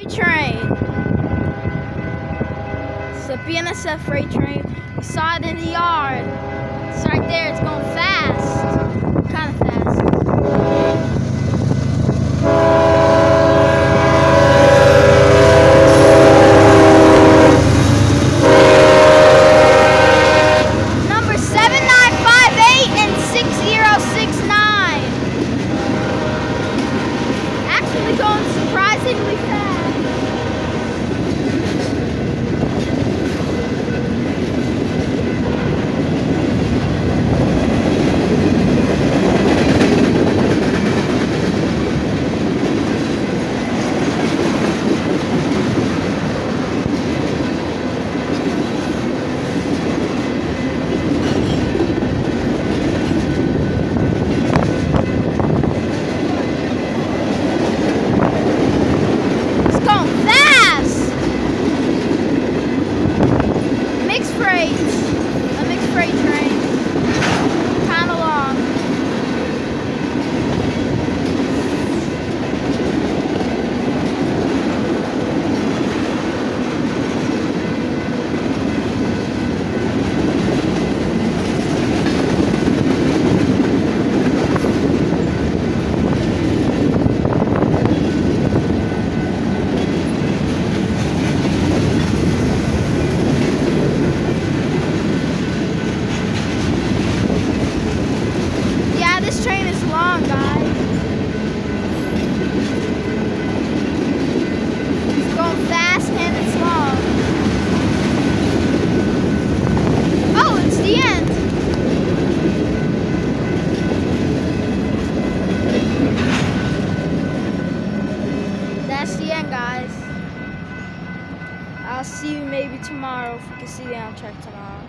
Train. It's a BNSF freight train. We saw it in the yard. It's right there. It's going fast. Kind of fast. Number 7958 and 6069. Actually going surprisingly fast. This train is long, guys. It's going fast and it's long. Oh, it's the end. That's the end, guys. I'll see you maybe tomorrow if we can see the Amtrak tomorrow.